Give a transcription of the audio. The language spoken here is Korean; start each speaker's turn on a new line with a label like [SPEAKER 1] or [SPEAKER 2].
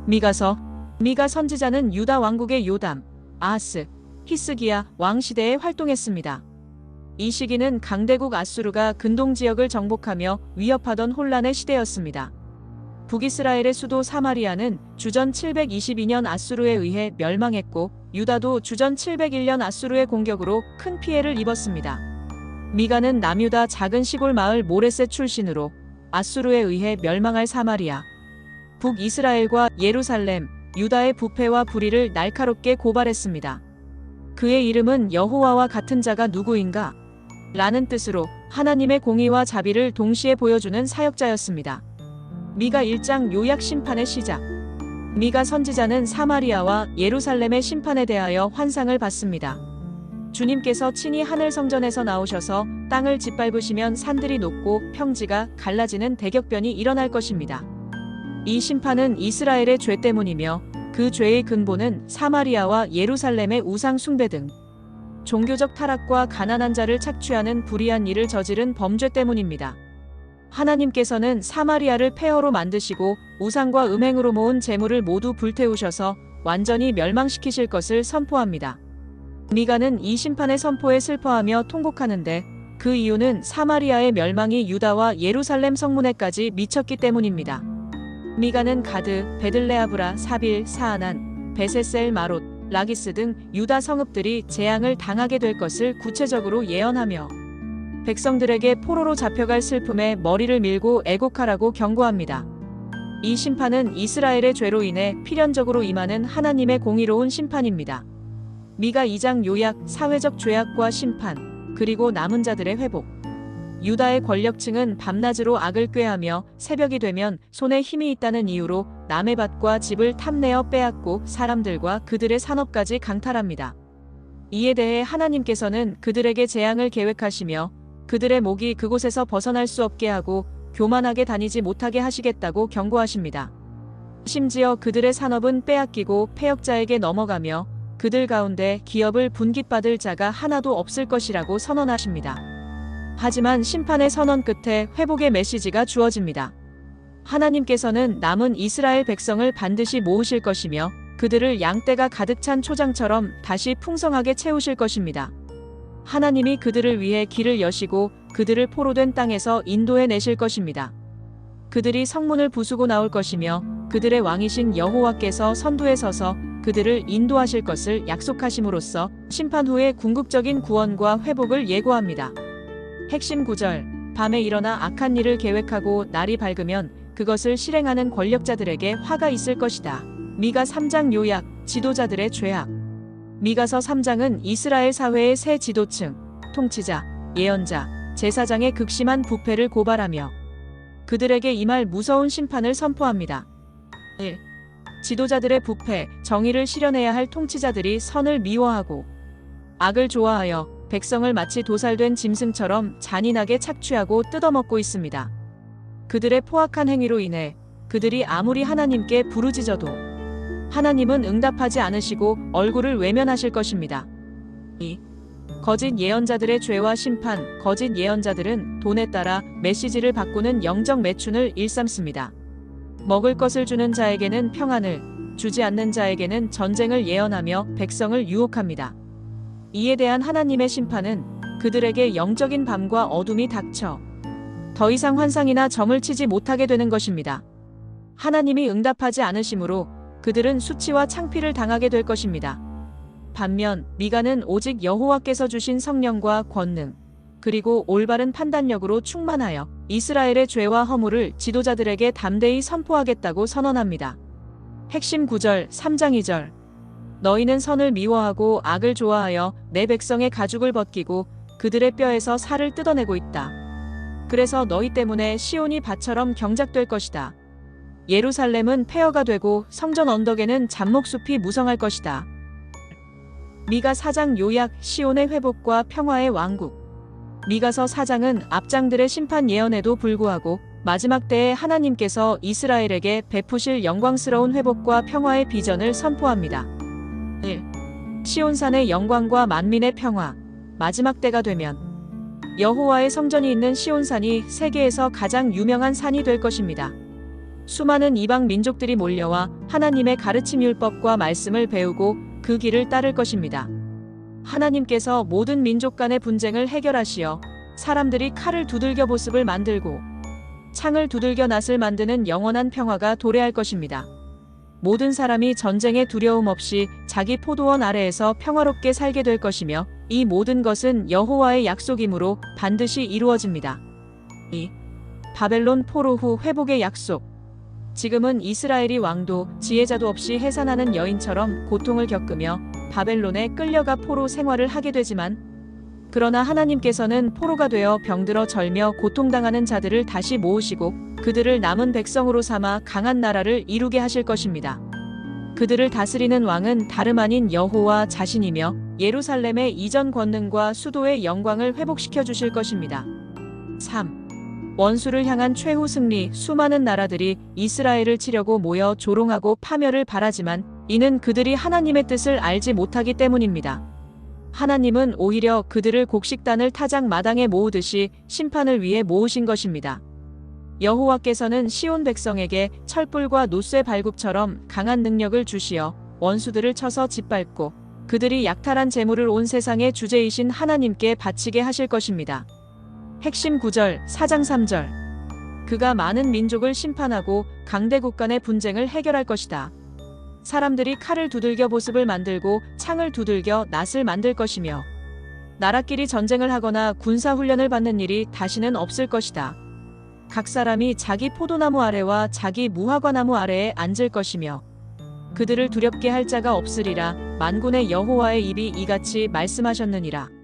[SPEAKER 1] 미가서. 미가 선지자는 유다 왕국의 요담, 아하스, 히스기야 왕 시대에 활동했습니다. 이 시기는 강대국 아수르가 근동 지역을 정복하며 위협하던 혼란의 시대였습니다. 북이스라엘의 수도 사마리아는 주전 722년 아수르에 의해 멸망했고 유다도 주전 701년 아수르의 공격으로 큰 피해를 입었습니다. 미가는 남유다 작은 시골 마을 모레셋 출신으로 아수르에 의해 멸망할 사마리아, 북이스라엘과 예루살렘, 유다의 부패와 불의를 날카롭게 고발했습니다. 그의 이름은 여호와와 같은 자가 누구인가? 라는 뜻으로 하나님의 공의와 자비를 동시에 보여주는 사역자였습니다. 미가 1장 요약 심판의 시작. 미가 선지자는 사마리아와 예루살렘의 심판에 대하여 환상을 봤습니다. 주님께서 친히 하늘 성전에서 나오셔서 땅을 짓밟으시면 산들이 녹고 평지가 갈라지는 대격변이 일어날 것입니다. 이 심판은 이스라엘의 죄 때문이며 그 죄의 근본은 사마리아와 예루살렘의 우상 숭배 등 종교적 타락과 가난한 자를 착취하는 불의한 일을 저지른 범죄 때문입니다. 하나님께서는 사마리아를 폐허로 만드시고 우상과 음행으로 모은 재물을 모두 불태우셔서 완전히 멸망시키실 것을 선포합니다. 미가는 이 심판의 선포에 슬퍼하며 통곡하는데 그 이유는 사마리아의 멸망이 유다와 예루살렘 성문에까지 미쳤기 때문입니다. 미가는 가드, 베들레아브라, 사빌, 사아난, 베세셀, 마롯, 라기스 등 유다 성읍들이 재앙을 당하게 될 것을 구체적으로 예언하며 백성들에게 포로로 잡혀갈 슬픔에 머리를 밀고 애곡하라고 경고합니다. 이 심판은 이스라엘의 죄로 인해 필연적으로 임하는 하나님의 공의로운 심판입니다. 미가 2장 요약, 사회적 죄악과 심판, 그리고 남은 자들의 회복. 유다의 권력층은 밤낮으로 악을 꾀하며 새벽이 되면 손에 힘이 있다는 이유로 남의 밭과 집을 탐내어 빼앗고 사람들과 그들의 산업까지 강탈합니다. 이에 대해 하나님께서는 그들에게 재앙을 계획하시며 그들의 목이 그곳에서 벗어날 수 없게 하고 교만하게 다니지 못하게 하시겠다고 경고하십니다. 심지어 그들의 산업은 빼앗기고 패역자에게 넘어가며 그들 가운데 기업을 분깃받을 자가 하나도 없을 것이라고 선언하십니다. 하지만 심판의 선언 끝에 회복의 메시지가 주어집니다. 하나님께서는 남은 이스라엘 백성을 반드시 모으실 것이며 그들을 양떼가 가득 찬 초장처럼 다시 풍성하게 채우실 것입니다. 하나님이 그들을 위해 길을 여시고 그들을 포로된 땅에서 인도해 내실 것입니다. 그들이 성문을 부수고 나올 것이며 그들의 왕이신 여호와께서 선두에 서서 그들을 인도하실 것을 약속하심으로써 심판 후의 궁극적인 구원과 회복을 예고합니다. 핵심 구절. 밤에 일어나 악한 일을 계획하고 날이 밝으면 그것을 실행하는 권력자들에게 화가 있을 것이다. 미가 3장 요약. 지도자들의 죄악. 미가서 3장은 이스라엘 사회의 새 지도층, 통치자, 예언자, 제사장의 극심한 부패를 고발하며 그들에게 임할 무서운 심판을 선포합니다. 1. 지도자들의 부패, 정의를 실현해야 할 통치자들이 선을 미워하고 악을 좋아하여 백성을 마치 도살된 짐승처럼 잔인하게 착취하고 뜯어먹고 있습니다. 그들의 포악한 행위로 인해 그들이 아무리 하나님께 부르짖어도 하나님은 응답하지 않으시고 얼굴을 외면하실 것입니다. 2. 거짓 예언자들의 죄와 심판. 거짓 예언자들은 돈에 따라 메시지를 바꾸는 영적 매춘을 일삼습니다. 먹을 것을 주는 자에게는 평안을, 주지 않는 자에게는 전쟁을 예언하며 백성을 유혹합니다. 이에 대한 하나님의 심판은 그들에게 영적인 밤과 어둠이 닥쳐 더 이상 환상이나 점을 치지 못하게 되는 것입니다. 하나님이 응답하지 않으심으로 그들은 수치와 창피를 당하게 될 것입니다. 반면 미가는 오직 여호와께서 주신 성령과 권능, 그리고 올바른 판단력으로 충만하여 이스라엘의 죄와 허물을 지도자들에게 담대히 선포하겠다고 선언합니다. 핵심 구절 3장 2절. 너희는 선을 미워하고 악을 좋아하여 내 백성의 가죽을 벗기고 그들의 뼈에서 살을 뜯어내고 있다. 그래서 너희 때문에 시온이 밭처럼 경작될 것이다. 예루살렘은 폐허가 되고 성전 언덕에는 잡목숲이 무성할 것이다. 미가 4장 요약. 시온의 회복과 평화의 왕국. 미가서 4장은 앞장들의 심판 예언에도 불구하고 마지막 때에 하나님께서 이스라엘에게 베푸실 영광스러운 회복과 평화의 비전을 선포합니다. 1. 시온산의 영광과 만민의 평화. 마지막 때가 되면 여호와의 성전이 있는 시온산이 세계에서 가장 유명한 산이 될 것입니다. 수많은 이방 민족들이 몰려와 하나님의 가르침 율법과 말씀을 배우고 그 길을 따를 것입니다. 하나님께서 모든 민족 간의 분쟁을 해결하시어 사람들이 칼을 두들겨 보습을 만들고 창을 두들겨 낫을 만드는 영원한 평화가 도래할 것입니다. 모든 사람이 전쟁의 두려움 없이 자기 포도원 아래에서 평화롭게 살게 될 것이며 이 모든 것은 여호와의 약속이므로 반드시 이루어집니다. 2. 바벨론 포로 후 회복의 약속. 지금은 이스라엘이 왕도 지혜자도 없이 해산하는 여인처럼 고통을 겪으며 바벨론에 끌려가 포로 생활을 하게 되지만 그러나 하나님께서는 포로가 되어 병들어 절며 고통당하는 자들을 다시 모으시고 그들을 남은 백성으로 삼아 강한 나라를 이루게 하실 것입니다. 그들을 다스리는 왕은 다름 아닌 여호와 자신이며 예루살렘의 이전 권능과 수도의 영광을 회복시켜 주실 것입니다. 3. 원수를 향한 최후 승리. 수많은 나라들이 이스라엘을 치려고 모여 조롱하고 파멸을 바라지만 이는 그들이 하나님의 뜻을 알지 못하기 때문입니다. 하나님은 오히려 그들을 곡식단을 타작 마당에 모으듯이 심판을 위해 모으신 것입니다. 여호와께서는 시온 백성에게 철불과 노쇠 발굽처럼 강한 능력을 주시어 원수들을 쳐서 짓밟고 그들이 약탈한 재물을 온 세상의 주제이신 하나님께 바치게 하실 것입니다. 핵심 구절 4장 3절. 그가 많은 민족을 심판하고 강대국 간의 분쟁을 해결할 것이다. 사람들이 칼을 두들겨 보습을 만들고 창을 두들겨 낫을 만들 것이며 나라끼리 전쟁을 하거나 군사훈련을 받는 일이 다시는 없을 것이다. 각 사람이 자기 포도나무 아래와 자기 무화과나무 아래에 앉을 것이며 그들을 두렵게 할 자가 없으리라. 만군의 여호와의 입이 이같이 말씀하셨느니라.